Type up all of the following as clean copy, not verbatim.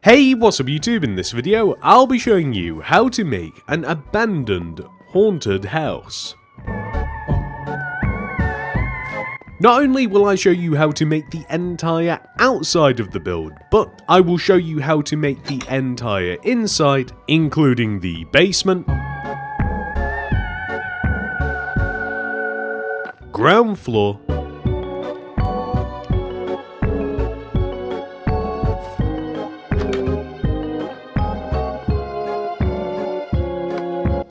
Hey, what's up YouTube? In this video, I'll be showing you how to make an abandoned haunted house. Not only will I show you how to make the entire outside of the build, but I will show you how to make the entire inside, including the basement, ground floor,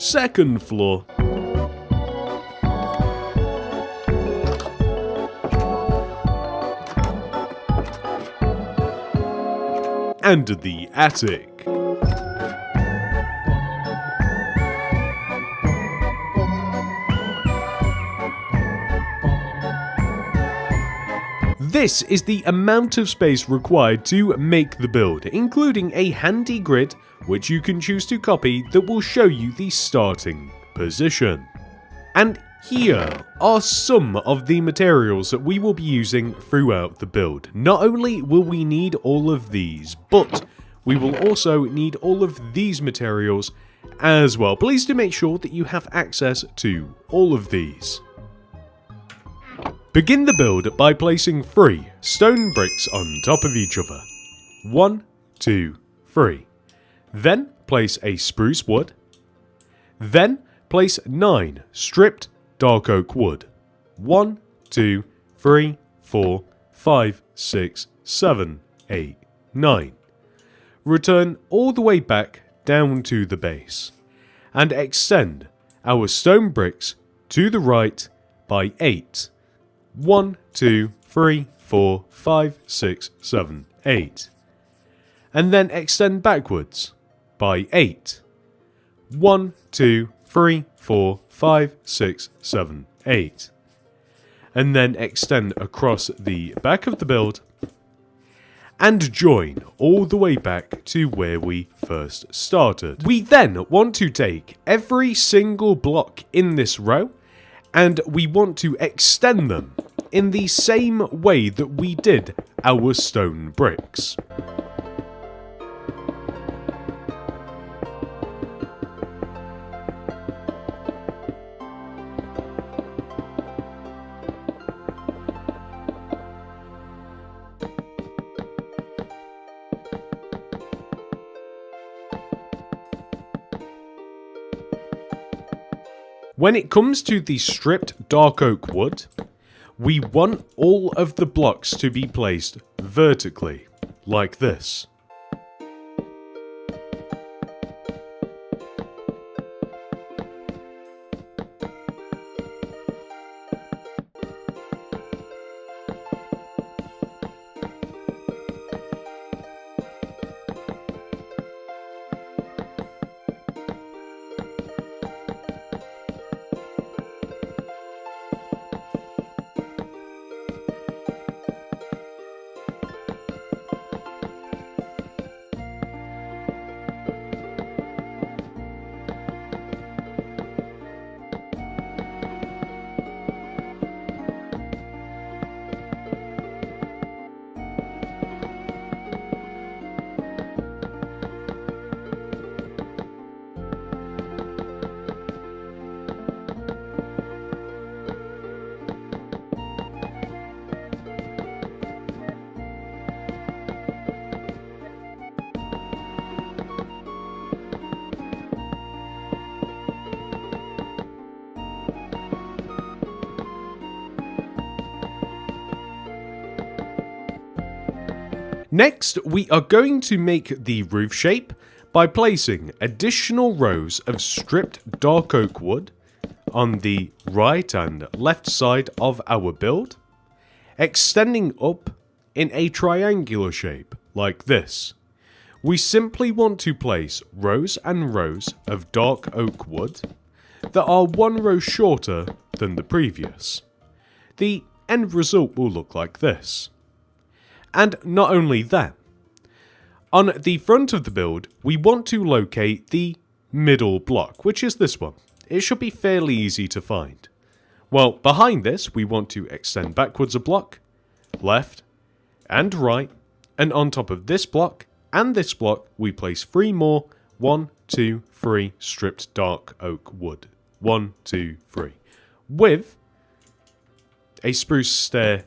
second floor, and the attic. This is the amount of space required to make the build, including a handy grid which you can choose to copy that will show you the starting position. And here are some of the materials that we will be using throughout the build. Not only will we need all of these, but we will also need all of these materials as well. Please do make sure that you have access to all of these. Begin the build by placing 3 stone bricks on top of each other. 1, 2, 3. Then place a spruce wood. Then place 9 stripped dark oak wood. 1, 2, 3, 4, 5, 6, 7, 8, 9. Return all the way back down to the base. And extend our stone bricks to the right by 8. 1, 2, 3, 4, 5, 6, 7, 8. And then extend backwards by 8. 1, 2, 3, 4, 5, 6, 7, 8. And then extend across the back of the build and join all the way back to where we first started. We then want to take every single block in this row and we want to extend them in the same way that we did our stone bricks. When it comes to the stripped dark oak wood, we want all of the blocks to be placed vertically, like this. Next, we are going to make the roof shape by placing additional rows of stripped dark oak wood on the right and left side of our build, extending up in a triangular shape like this. We simply want to place rows and rows of dark oak wood that are 1 row shorter than the previous. The end result will look like this. And not only that, on the front of the build, we want to locate the middle block, which is this one. It should be fairly easy to find. Well, behind this, we want to extend backwards a block, left and right, and on top of this block, and this block we place 3 more 1, 2, 3 stripped dark oak wood. 1, 2, 3. With a spruce stair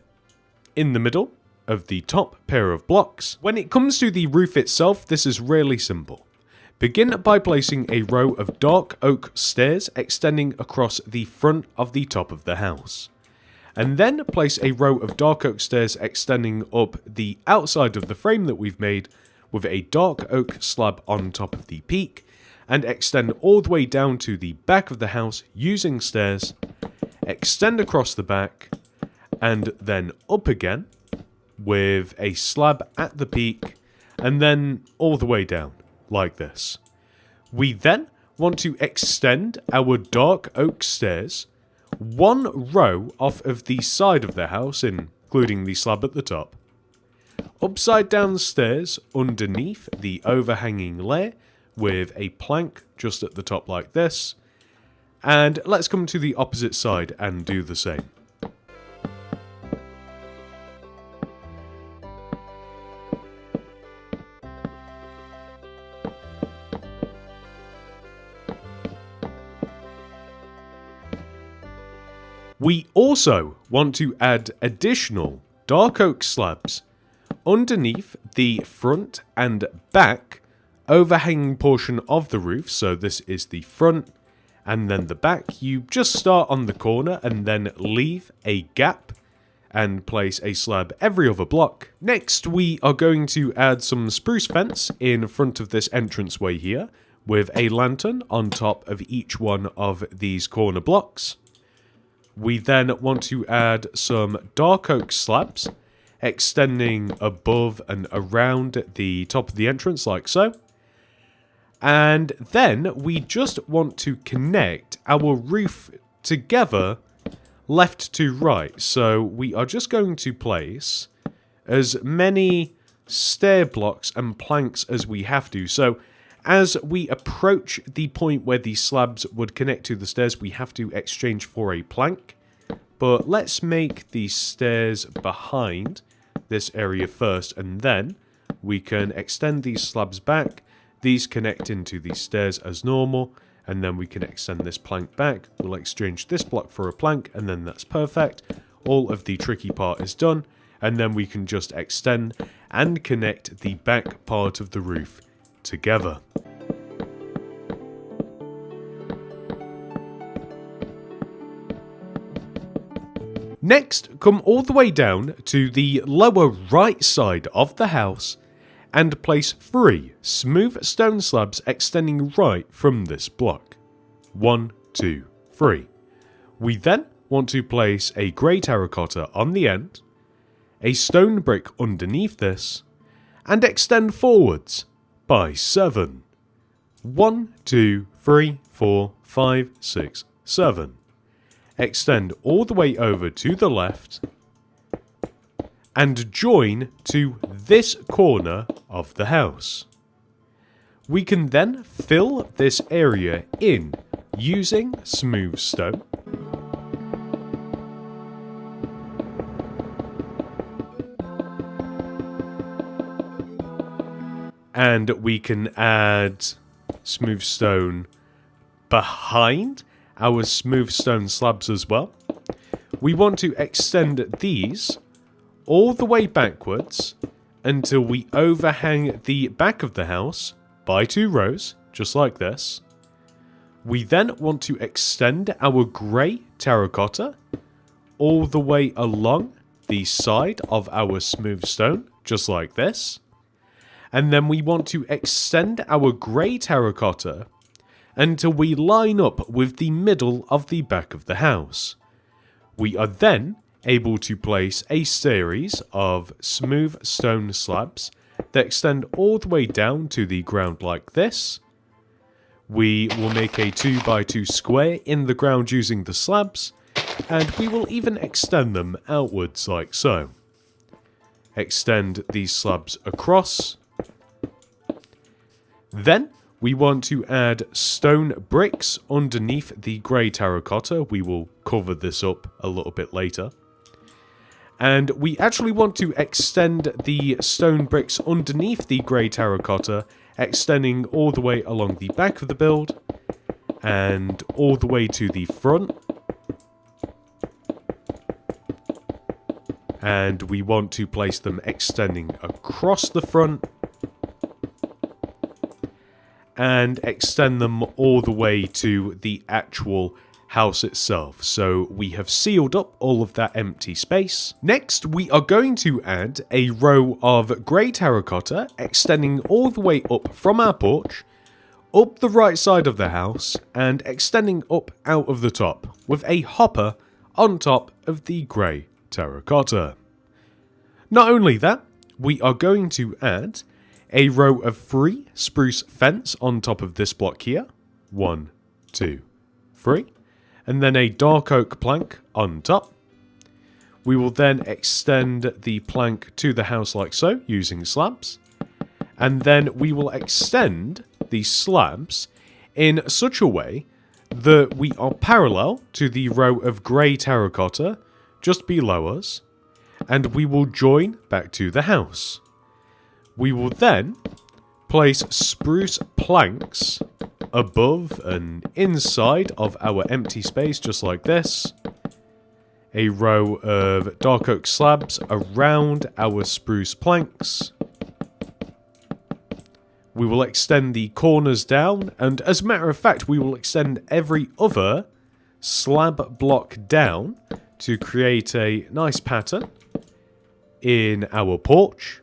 in the middle of the top pair of blocks. When it comes to the roof itself, this is really simple. Begin by placing a row of dark oak stairs extending across the front of the top of the house. And then place a row of dark oak stairs extending up the outside of the frame that we've made with a dark oak slab on top of the peak, and extend all the way down to the back of the house using stairs, extend across the back, and then up again with a slab at the peak, and then all the way down, like this. We then want to extend our dark oak stairs 1 row off of the side of the house, including the slab at the top, upside down stairs underneath the overhanging layer with a plank just at the top like this, and let's come to the opposite side and do the same. We also want to add additional dark oak slabs underneath the front and back overhanging portion of the roof. So this is the front and then the back. You just start on the corner and then leave a gap and place a slab every other block. Next, we are going to add some spruce fence in front of this entranceway here with a lantern on top of each one of these corner blocks. We then want to add some dark oak slabs extending above and around the top of the entrance like so. And then we just want to connect our roof together left to right. So we are just going to place as many stair blocks and planks as we have to. So as we approach the point where the slabs would connect to the stairs, we have to exchange for a plank. But let's make the stairs behind this area first, and then we can extend these slabs back. These connect into the stairs as normal, and then we can extend this plank back. We'll exchange this block for a plank, and then that's perfect. All of the tricky part is done, and then we can just extend and connect the back part of the roof together. Next, come all the way down to the lower right side of the house and place 3 smooth stone slabs extending right from this block. 1, 2, 3. We then want to place a grey terracotta on the end, a stone brick underneath this, and extend forwards by 7. 1, 2, 3, 4, 5, 6, 7. Extend all the way over to the left and join to this corner of the house. We can then fill this area in using smooth stone. And we can add smooth stone behind our smooth stone slabs as well. We want to extend these all the way backwards until we overhang the back of the house by 2 rows, just like this. We then want to extend our grey terracotta all the way along the side of our smooth stone, just like this. And then we want to extend our grey terracotta until we line up with the middle of the back of the house. We are then able to place a series of smooth stone slabs that extend all the way down to the ground like this. We will make a 2x2 square in the ground using the slabs, and we will even extend them outwards like so. Extend these slabs across. Then we want to add stone bricks underneath the grey terracotta. We will cover this up a little bit later. And we actually want to extend the stone bricks underneath the grey terracotta, extending all the way along the back of the build and all the way to the front. And we want to place them extending across the front and extend them all the way to the actual house itself. So we have sealed up all of that empty space. Next, we are going to add a row of grey terracotta extending all the way up from our porch, up the right side of the house, and extending up out of the top, with a hopper on top of the grey terracotta. Not only that, we are going to add a row of 3 spruce fence on top of this block here. 1, 2, 3. And then a dark oak plank on top. We will then extend the plank to the house like so, using slabs. And then we will extend the slabs in such a way that we are parallel to the row of grey terracotta just below us. And we will join back to the house. We will then place spruce planks above and inside of our empty space, just like this. A row of dark oak slabs around our spruce planks. We will extend the corners down, and as a matter of fact, we will extend every other slab block down to create a nice pattern in our porch.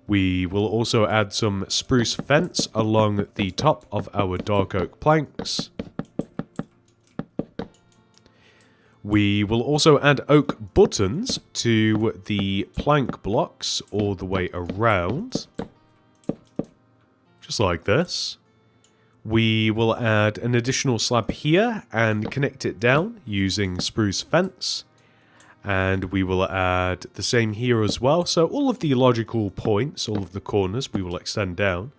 We will also add some spruce fence along the top of our dark oak planks. We will also add oak buttons to the plank blocks all the way around. Just like this. We will add an additional slab here and connect it down using spruce fence. And we will add the same here as well. So all of the logical points, all of the corners, we will extend down.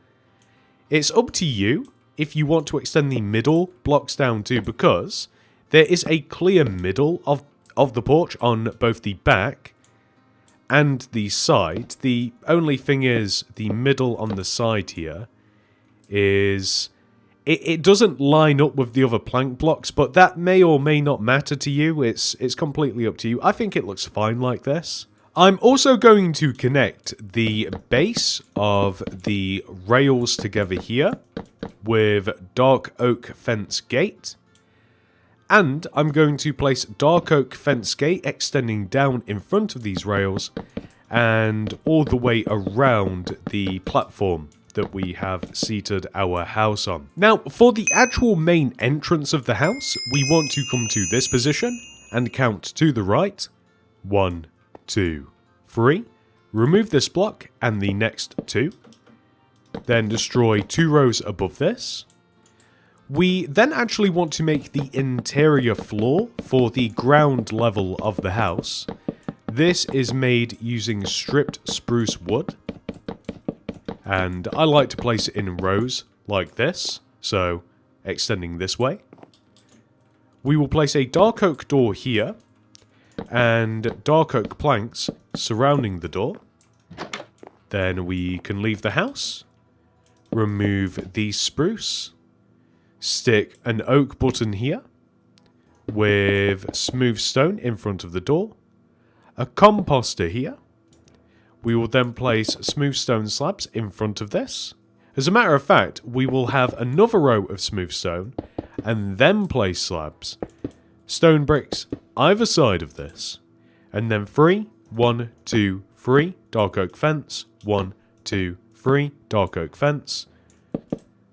It's up to you if you want to extend the middle blocks down too, because there is a clear middle of the porch on both the back and the side. The only thing is, the middle on the side here is... It doesn't line up with the other plank blocks, but that may or may not matter to you. It's completely up to you. I think it looks fine like this. I'm also going to connect the base of the rails together here with dark oak fence gate. And I'm going to place dark oak fence gate extending down in front of these rails and all the way around the platform that we have seated our house on. Now, for the actual main entrance of the house, we want to come to this position and count to the right. 1, 2, 3. Remove this block and the next 2. Then destroy 2 rows above this. We then actually want to make the interior floor for the ground level of the house. This is made using stripped spruce wood. And I like to place it in rows like this, so extending this way. We will place a dark oak door here, and dark oak planks surrounding the door. Then we can leave the house, remove the spruce, stick an oak button here, with smooth stone in front of the door, a composter here. We will then place smooth stone slabs in front of this. As a matter of fact, we will have another row of smooth stone and then place slabs. Stone bricks either side of this. And then 3, 1, 2, 3, dark oak fence, 1, 2, 3, dark oak fence.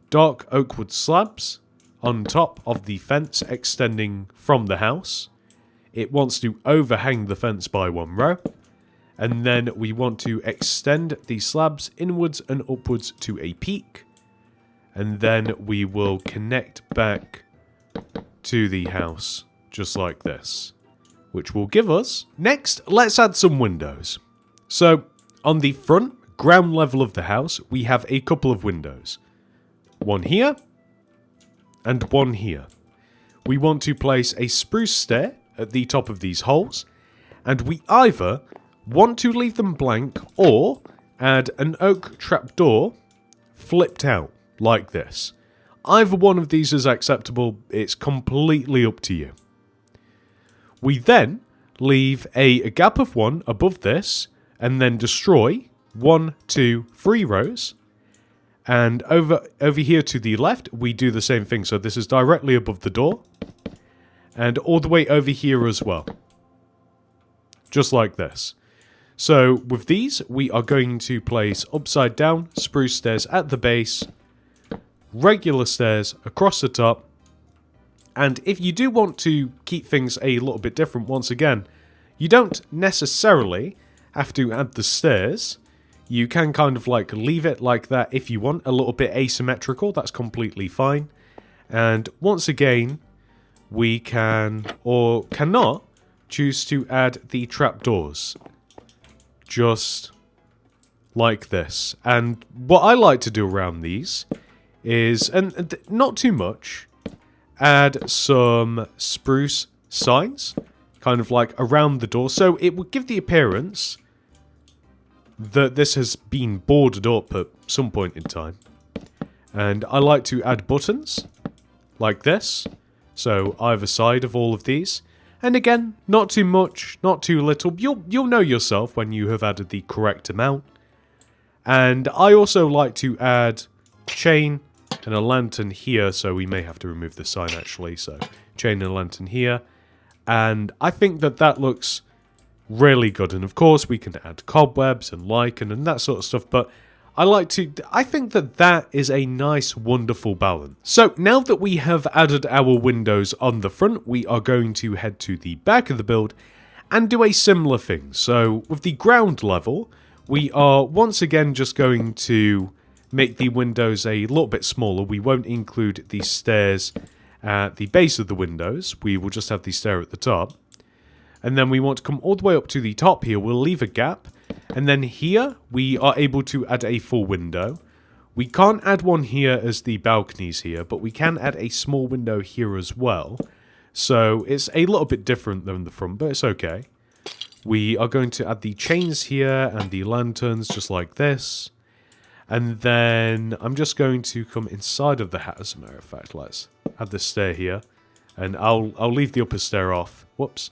Dark oak wood slabs on top of the fence extending from the house. It wants to overhang the fence by 1 row. And then we want to extend the slabs inwards and upwards to a peak. And then we will connect back to the house, just like this. Which will give us... Next, let's add some windows. So, on the front, ground level of the house, we have a couple of windows. 1 here, and 1 here. We want to place a spruce stair at the top of these holes. And we either want to leave them blank or add an oak trapdoor flipped out like this. Either one of these is acceptable, it's completely up to you. We then leave a gap of 1 above this and then destroy 1, 2, 3 rows. And over here to the left, we do the same thing. So this is directly above the door. And all the way over here as well. Just like this. So with these, we are going to place upside down spruce stairs at the base. Regular stairs across the top. And if you do want to keep things a little bit different, once again, you don't necessarily have to add the stairs. You can kind of like leave it like that if you want, a little bit asymmetrical, that's completely fine. And once again, we can or cannot choose to add the trapdoors. Just like this. And what I like to do around these is, and not too much, add some spruce signs, kind of like around the door. So it would give the appearance that this has been boarded up at some point in time. And I like to add buttons like this. So either side of all of these. And again, not too much, not too little. You'll know yourself when you have added the correct amount. And I also like to add chain and a lantern here. So we may have to remove the sign actually. So chain and a lantern here. And I think that that looks really good. And of course we can add cobwebs and lichen and that sort of stuff. But I think that that is a nice, wonderful balance. So now that we have added our windows on the front, we are going to head to the back of the build and do a similar thing. So with the ground level, we are once again just going to make the windows a little bit smaller. We won't include the stairs at the base of the windows. We will just have the stair at the top. And then we want to come all the way up to the top here. We'll leave a gap. And then here, we are able to add a full window. We can't add one here as the balconies here, but we can add a small window here as well. So it's a little bit different than the front, but it's okay. We are going to add the chains here and the lanterns just like this. And then I'm just going to come inside of the hat as a matter of fact. Let's add the stair here. And I'll leave the upper stair off. Whoops.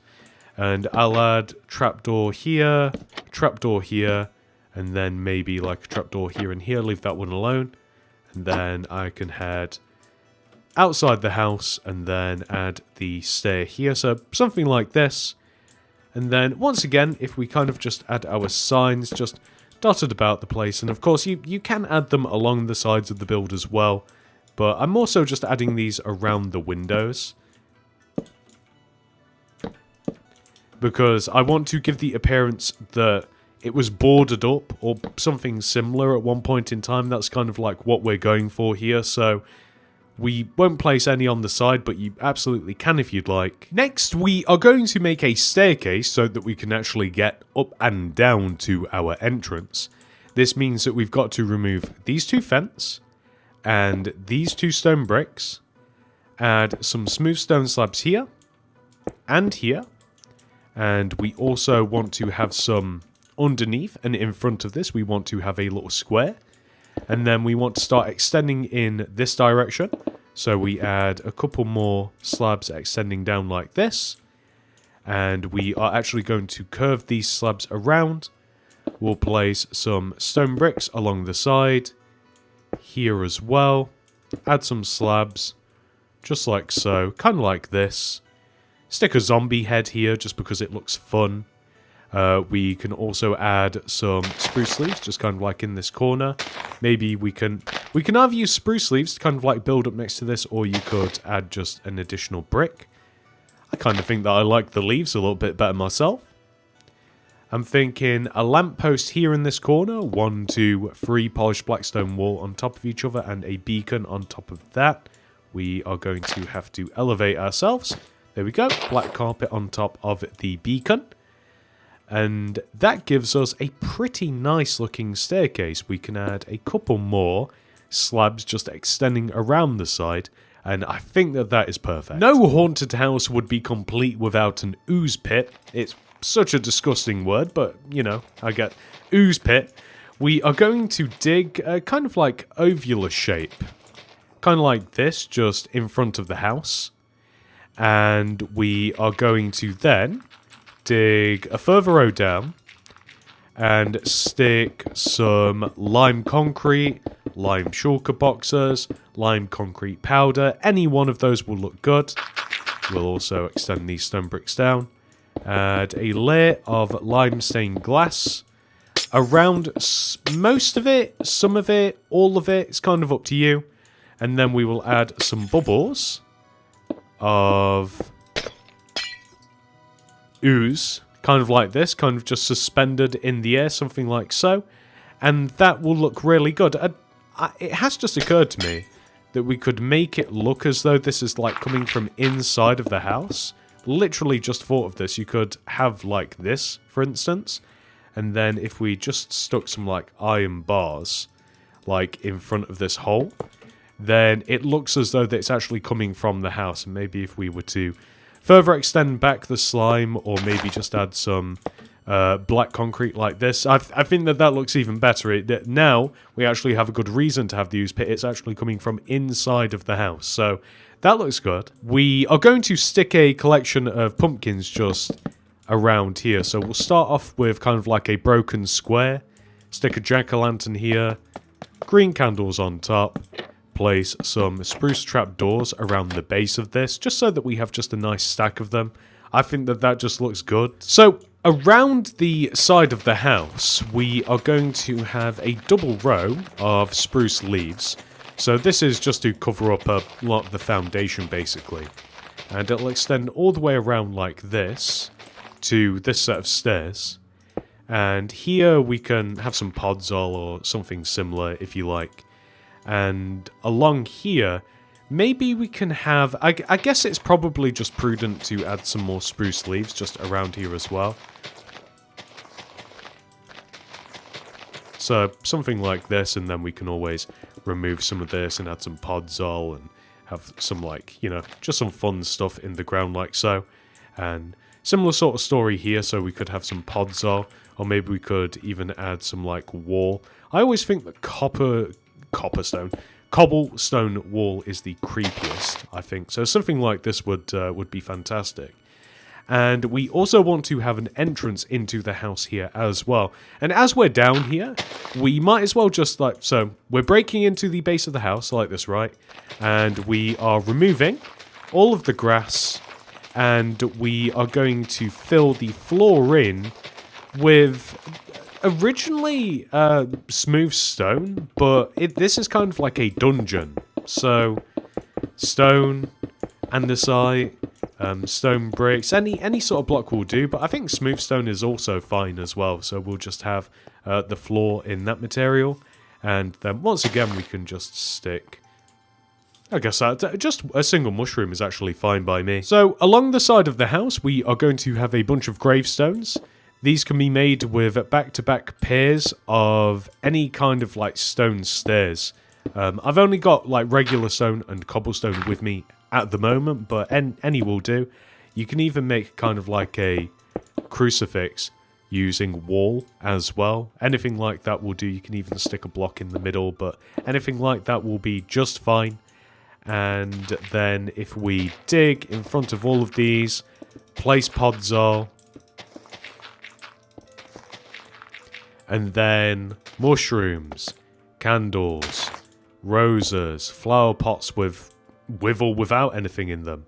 And I'll add trapdoor here, and then maybe like a trapdoor here and here, leave that one alone. And then I can head outside the house and then add the stair here. So something like this. And then once again, if we kind of just add our signs just dotted about the place. And of course, you can add them along the sides of the build as well. But I'm also just adding these around the windows, because I want to give the appearance that it was boarded up or something similar at one point in time. That's kind of like what we're going for here. So we won't place any on the side, but you absolutely can if you'd like. Next, we are going to make a staircase so that we can actually get up and down to our entrance. This means that we've got to remove these 2 fence and these 2 stone bricks, add some smooth stone slabs here and here. And we also want to have some underneath, and in front of this we want to have a little square. And then we want to start extending in this direction. So we add a couple more slabs extending down like this. And we are actually going to curve these slabs around. We'll place some stone bricks along the side. Here as well. Add some slabs. Just like so. Kind of like this. Stick a zombie head here just because it looks fun. We can also add some spruce leaves, just kind of like in this corner. Maybe we can either use spruce leaves to kind of like build up next to this, or you could add just an additional brick. I kind of think that I like the leaves a little bit better myself. I'm thinking a lamppost here in this corner, 1, 2, 3 polished blackstone wall on top of each other, and a beacon on top of that. We are going to have to elevate ourselves. There we go, black carpet on top of the beacon. And that gives us a pretty nice looking staircase. We can add a couple more slabs just extending around the side. And I think that that is perfect. No haunted house would be complete without an ooze pit. It's such a disgusting word, but, you know, I get ooze pit. We are going to dig a kind of like ovular shape. Kind of like this, just in front of the house. And we are going to then dig a further row down and stick some lime concrete, lime shulker boxes, lime concrete powder. Any one of those will look good. We'll also extend these stone bricks down. Add a layer of lime stained glass around most of it, some of it, all of it. It's kind of up to you. And then we will add some bubbles of ooze, kind of like this, kind of just suspended in the air, something like so. And that will look really good. It has just occurred to me that we could make it look as though this is like coming from inside of the house. Literally just thought of this. You could have like this, for instance. And then if we just stuck some like iron bars like in front of this hole, then it looks as though it's actually coming from the house. And maybe if we were to further extend back the slime, or maybe just add some black concrete like this, I think that looks even better. Now we actually have a good reason to have the ooze pit. It's actually coming from inside of the house. So that looks good. We are going to stick a collection of pumpkins just around here. So we'll start off with kind of like a broken square. Stick a jack-o'-lantern here. Green candles on top. Place some spruce trap doors around the base of this, just so that we have just a nice stack of them. I think that just looks good. So around the side of the house, we are going to have a double row of spruce leaves. So this is just to cover up a lot of the foundation, basically. And it'll extend all the way around like this to this set of stairs. And here we can have some podzol or something similar, if you like. And along here, maybe we can have... I guess it's probably just prudent to add some more spruce leaves just around here as well. So something like this, and then we can always remove some of this and add some podzol and have some, like, you know, just some fun stuff in the ground like so. And similar sort of story here, so we could have some podzol, or maybe we could even add some, like, wall. I always think that cobblestone wall is the creepiest, I think. So something like this would be fantastic. And we also want to have an entrance into the house here as well. And as we're down here, we might as well just like... So we're breaking into the base of the house like this, right? And we are removing all of the grass. And we are going to fill the floor in with... originally smooth stone, but this is kind of like a dungeon. So stone, andesite, stone bricks, any sort of block will do, but I think smooth stone is also fine as well. So we'll just have the floor in that material, and then once again we can just stick... I guess that just a single mushroom is actually fine by me. So along the side of the house we are going to have a bunch of gravestones. These can be made with back-to-back pairs of any kind of like stone stairs. I've only got like regular stone and cobblestone with me at the moment, but any will do. You can even make kind of like a crucifix using wall as well. Anything like that will do. You can even stick a block in the middle, but anything like that will be just fine. And then if we dig in front of all of these, place podzol, and then mushrooms, candles, roses, flower pots with or without anything in them.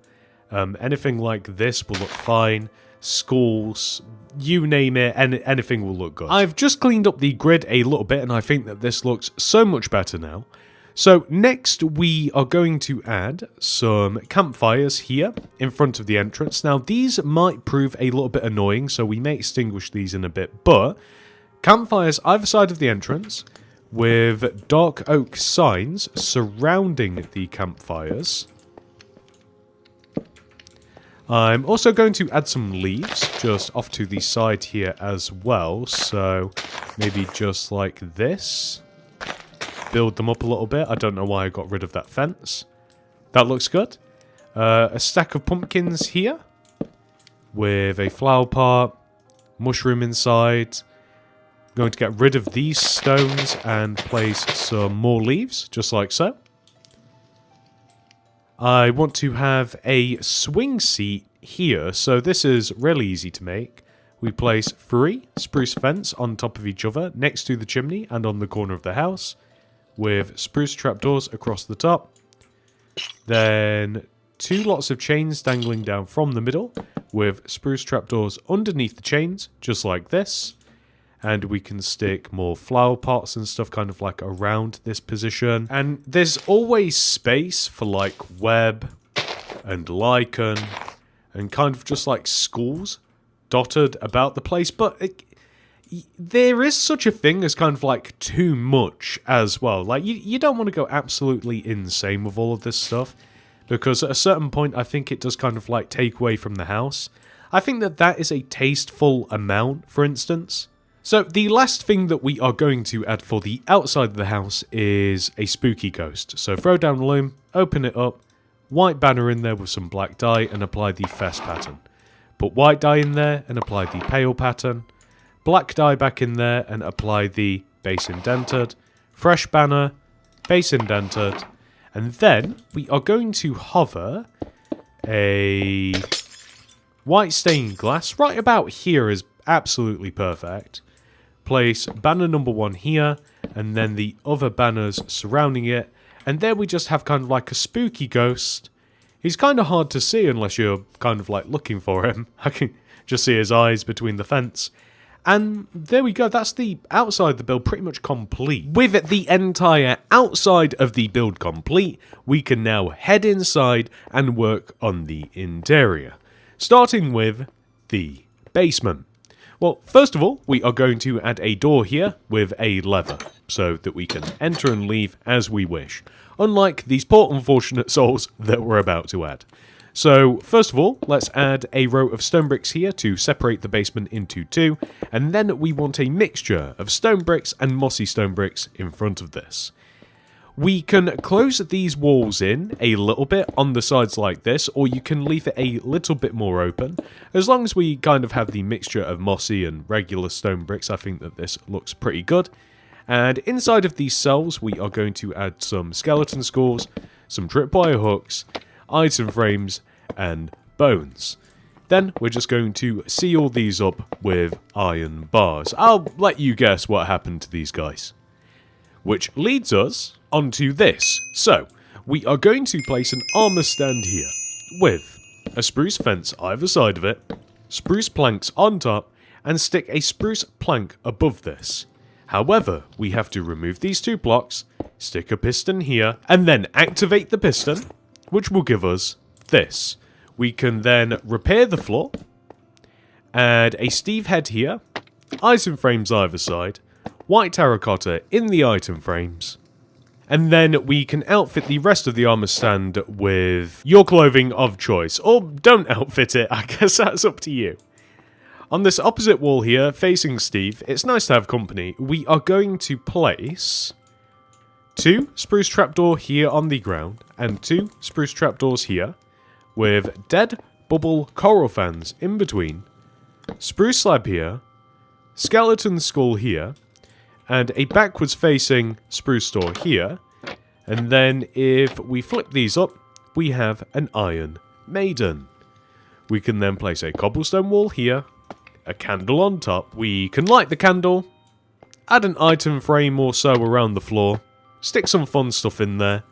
Anything like this will look fine. Schools, you name it, anything will look good. I've just cleaned up the grid a little bit, and I think that this looks so much better now. So next we are going to add some campfires here in front of the entrance. Now these might prove a little bit annoying, so we may extinguish these in a bit, but campfires either side of the entrance with dark oak signs surrounding the campfires. I'm also going to add some leaves just off to the side here as well, so maybe just like this. Build them up a little bit. I don't know why I got rid of that fence. That looks good. A stack of pumpkins here with a flower pot, mushroom inside. Going to get rid of these stones and place some more leaves, just like so. I want to have a swing seat here, so this is really easy to make. We place 3 spruce fence on top of each other, next to the chimney and on the corner of the house, with spruce trapdoors across the top. Then 2 lots of chains dangling down from the middle, with spruce trapdoors underneath the chains, just like this. And we can stick more flower pots and stuff kind of like around this position. And there's always space for like web and lichen and kind of just like schools dotted about the place. But there is such a thing as kind of like too much as well. Like you don't want to go absolutely insane with all of this stuff. Because at a certain point I think it does kind of like take away from the house. I think that is a tasteful amount, for instance. So the last thing that we are going to add for the outside of the house is a spooky ghost. So throw down the loom, open it up, white banner in there with some black dye and apply the fest pattern. Put white dye in there and apply the pale pattern. Black dye back in there and apply the base indented. Fresh banner, base indented. And then we are going to hover a white stained glass. Right about here is absolutely perfect. Place banner number 1 here, and then the other banners surrounding it. And there we just have kind of like a spooky ghost. He's kind of hard to see unless you're kind of like looking for him. I can just see his eyes between the fence. And there we go, that's the outside of the build pretty much complete. With the entire outside of the build complete, we can now head inside and work on the interior. Starting with the basement. Well, first of all, we are going to add a door here with a lever, so that we can enter and leave as we wish, unlike these poor unfortunate souls that we're about to add. So, first of all, let's add a row of stone bricks here to separate the basement into 2, and then we want a mixture of stone bricks and mossy stone bricks in front of this. We can close these walls in a little bit on the sides like this, or you can leave it a little bit more open. As long as we kind of have the mixture of mossy and regular stone bricks, I think that this looks pretty good. And inside of these cells, we are going to add some skeleton skulls, some tripwire hooks, item frames, and bones. Then we're just going to seal these up with iron bars. I'll let you guess what happened to these guys. Which leads us onto this. So, we are going to place an armor stand here with a spruce fence either side of it, spruce planks on top, and stick a spruce plank above this. However, we have to remove these 2 blocks, stick a piston here, and then activate the piston, which will give us this. We can then repair the floor, add a Steve head here, item frames either side, white terracotta in the item frames, and then we can outfit the rest of the armor stand with your clothing of choice. Or don't outfit it, I guess that's up to you. On this opposite wall here, facing Steve, it's nice to have company. We are going to place 2 spruce trapdoor here on the ground, and 2 spruce trapdoors here, with dead bubble coral fans in between, spruce slab here, skeleton skull here, and a backwards facing spruce door here. And then if we flip these up, we have an iron maiden. We can then place a cobblestone wall here, a candle on top. We can light the candle, add an item frame or so around the floor, stick some fun stuff in there,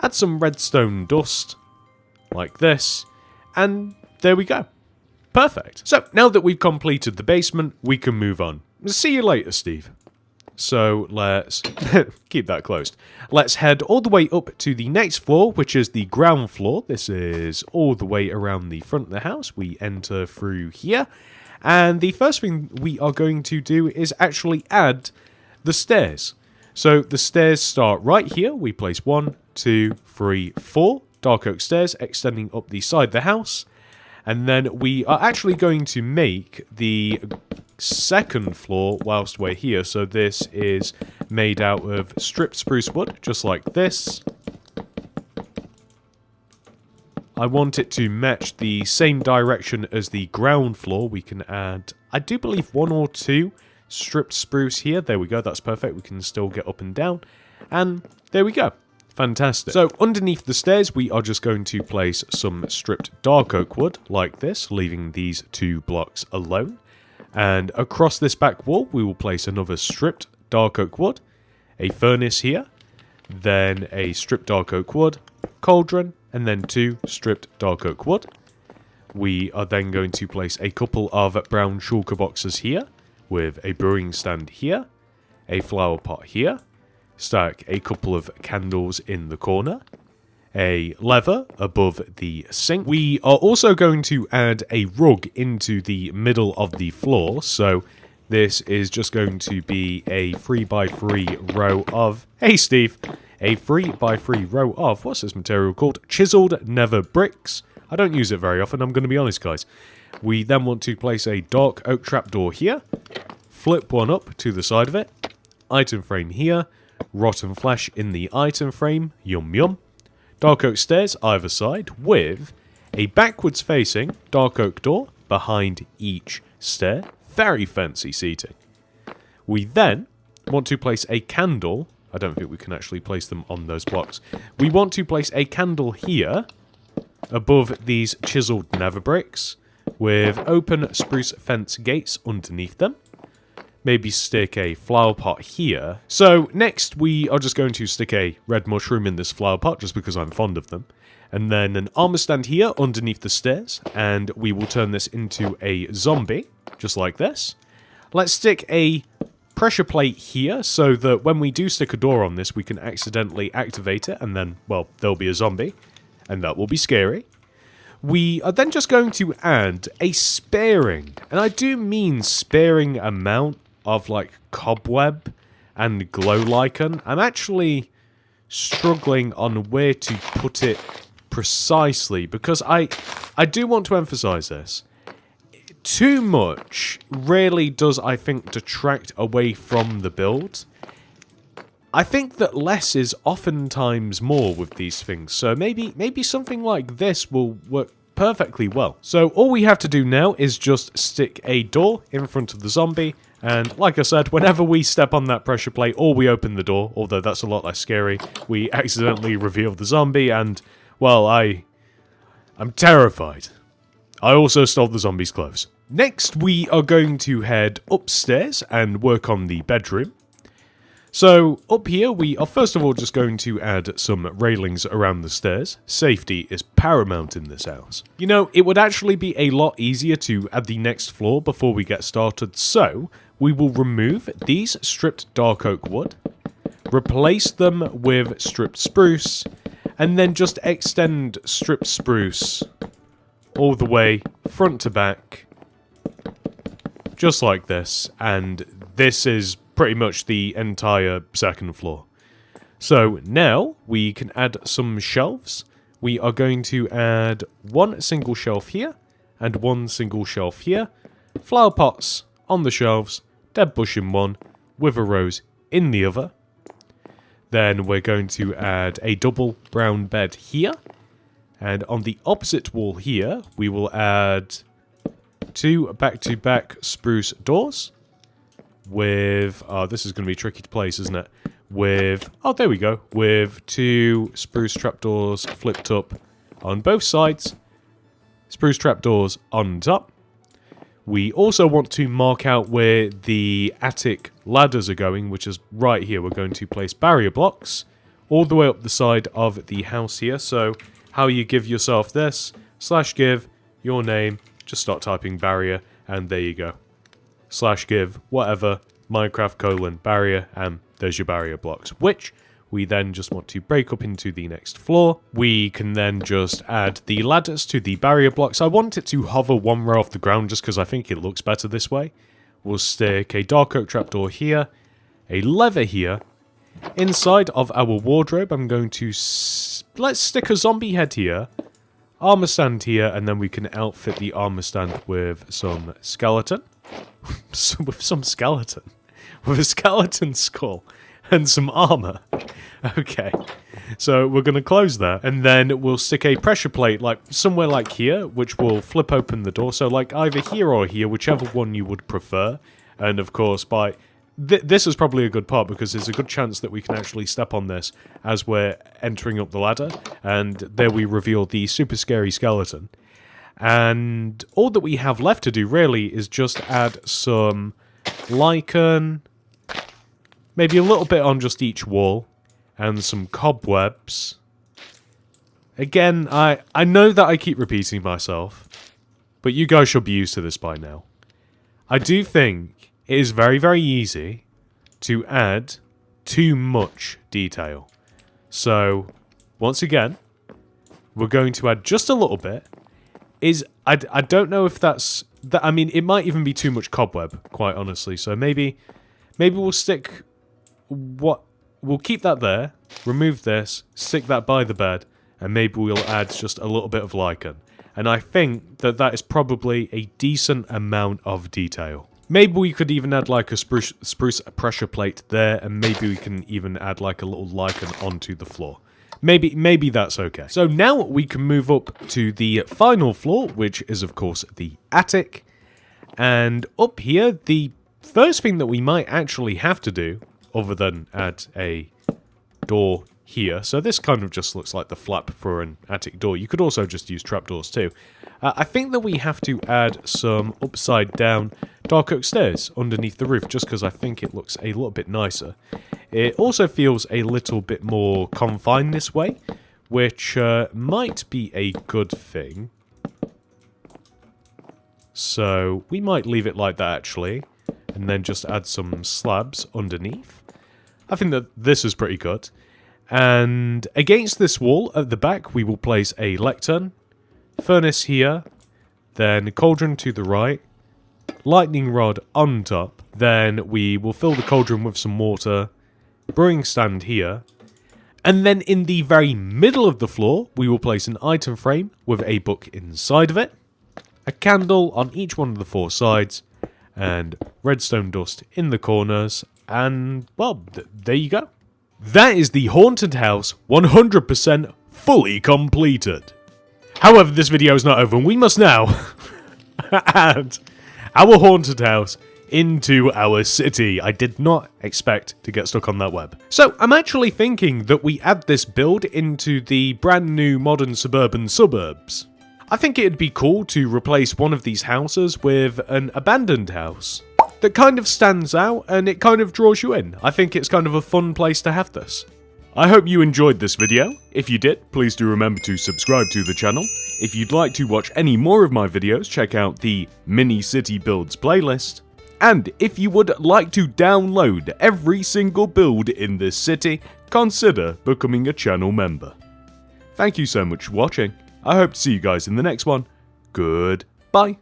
add some redstone dust, like this, and there we go. Perfect. So, now that we've completed the basement, we can move on. See you later, Steve. So, let's keep that closed. Let's head all the way up to the next floor, which is the ground floor. This is all the way around the front of the house. We enter through here. And the first thing we are going to do is actually add the stairs. So, the stairs start right here. We place 1, 2, 3, 4 dark oak stairs extending up the side of the house. And then we are actually going to make the second floor whilst we're here. So this is made out of stripped spruce wood, just like this. I want it to match the same direction as the ground floor. We can add I do believe 1 or 2 stripped spruce here. There we go, that's perfect. We can still get up and down. And there we go. Fantastic. So underneath the stairs, we are just going to place some stripped dark oak wood like this, leaving these 2 blocks alone. And across this back wall, we will place another stripped dark oak wood, a furnace here, then a stripped dark oak wood, cauldron, and then 2 stripped dark oak wood. We are then going to place a couple of brown shulker boxes here, with a brewing stand here, a flower pot here, stack a couple of candles in the corner, a lever above the sink. We are also going to add a rug into the middle of the floor, so this is just going to be a 3x3 row of, hey Steve, a 3x3 row of, what's this material called? Chiseled nether bricks. I don't use it very often, I'm going to be honest guys. We then want to place a dark oak trapdoor here, flip one up to the side of it, item frame here, rotten flesh in the item frame, yum yum. Dark oak stairs either side with a backwards facing dark oak door behind each stair. Very fancy seating. We then want to place a candle. I don't think we can actually place them on those blocks. We want to place a candle here above these chiseled nether bricks with open spruce fence gates underneath them. Maybe stick a flower pot here. So next we are just going to stick a red mushroom in this flower pot just because I'm fond of them. And then an armor stand here underneath the stairs. And we will turn this into a zombie, just like this. Let's stick a pressure plate here so that when we do stick a door on this, we can accidentally activate it. And then, well, there'll be a zombie. And that will be scary. We are then just going to add a sparing, and I do mean sparing amount of like cobweb and glow lichen. I'm actually struggling on where to put it precisely because I do want to emphasize this. Too much really does, I think, detract away from the build. I think that less is oftentimes more with these things, so maybe something like this will work perfectly well. So all we have to do now is just stick a door in front of the zombie, and like I said, whenever we step on that pressure plate or we open the door, although that's a lot less scary, we accidentally reveal the zombie, and, well, I'm terrified. I also stole the zombie's clothes. Next, we are going to head upstairs and work on the bedroom. So, up here, we are first of all just going to add some railings around the stairs. Safety is paramount in this house. You know, it would actually be a lot easier to add the next floor before we get started, so we will remove these stripped dark oak wood, replace them with stripped spruce, and then just extend stripped spruce all the way front to back, just like this, and this is pretty much the entire second floor. So now we can add some shelves. We are going to add one single shelf here and one single shelf here. Flower pots on the shelves, dead bush in one, wither rose in the other. Then we're going to add a double brown bed here. And on the opposite wall here, we will add 2 back-to-back spruce doors. With, this is going to be tricky to place, isn't it? With, there we go. With 2 spruce trapdoors flipped up on both sides. Spruce trapdoors on top. We also want to mark out where the attic ladders are going, which is right here. We're going to place barrier blocks all the way up the side of the house here. So, how you give yourself this, /give your name, just start typing barrier, and there you go. /give, whatever, Minecraft : barrier, and there's your barrier blocks, which we then just want to break up into the next floor. We can then just add the ladders to the barrier blocks. I want it to hover one row off the ground just because I think it looks better this way. We'll stick a dark oak trapdoor here, a lever here. Inside of our wardrobe, I'm going to, let's stick a zombie head here, armor stand here, and then we can outfit the armor stand with some skeleton. With a skeleton skull and some armor. Okay, so we're going to close that, and then we'll stick a pressure plate like somewhere like here, which will flip open the door. So like either here or here, whichever one you would prefer. And of course, by this is probably a good part because there's a good chance that we can actually step on this as we're entering up the ladder. And there we reveal the super scary skeleton. And all that we have left to do really is just add some lichen, maybe a little bit on just each wall, and some cobwebs. Again, I know that I keep repeating myself, but you guys should be used to this by now. I do think it is very, very easy to add too much detail. So, once again, we're going to add just a little bit. I don't know if that's... I mean, it might even be too much cobweb, quite honestly. So maybe we'll stick... We'll keep that there, remove this, stick that by the bed, and maybe we'll add just a little bit of lichen. And I think that that is probably a decent amount of detail. Maybe we could even add like a spruce pressure plate there, and maybe we can even add like a little lichen onto the floor. Maybe that's okay. So now we can move up to the final floor, which is of course the attic. And up here, the first thing that we might actually have to do, other than add a door here. So this kind of just looks like the flap for an attic door. You could also just use trapdoors too. I think that we have to add some upside down dark oak stairs underneath the roof, just because I think it looks a little bit nicer. It also feels a little bit more confined this way, which might be a good thing. So we might leave it like that actually, and then just add some slabs underneath. I think that this is pretty good. And against this wall at the back, we will place a lectern, furnace here, then cauldron to the right, lightning rod on top. Then we will fill the cauldron with some water, brewing stand here. And then in the very middle of the floor, we will place an item frame with a book inside of it, a candle on each one of the four sides, and redstone dust in the corners. And, well, there you go. That is the haunted house 100% fully completed. However, this video is not over, and we must now add our haunted house into our city. I did not expect to get stuck on that web. So, I'm actually thinking that we add this build into the brand new modern suburban suburbs. I think it'd be cool to replace one of these houses with an abandoned house that kind of stands out and it kind of draws you in. I think it's kind of a fun place to have this. I hope you enjoyed this video. If you did, please do remember to subscribe to the channel. If you'd like to watch any more of my videos, check out the Mini City Builds playlist. And if you would like to download every single build in this city, consider becoming a channel member. Thank you so much for watching. I hope to see you guys in the next one. Goodbye.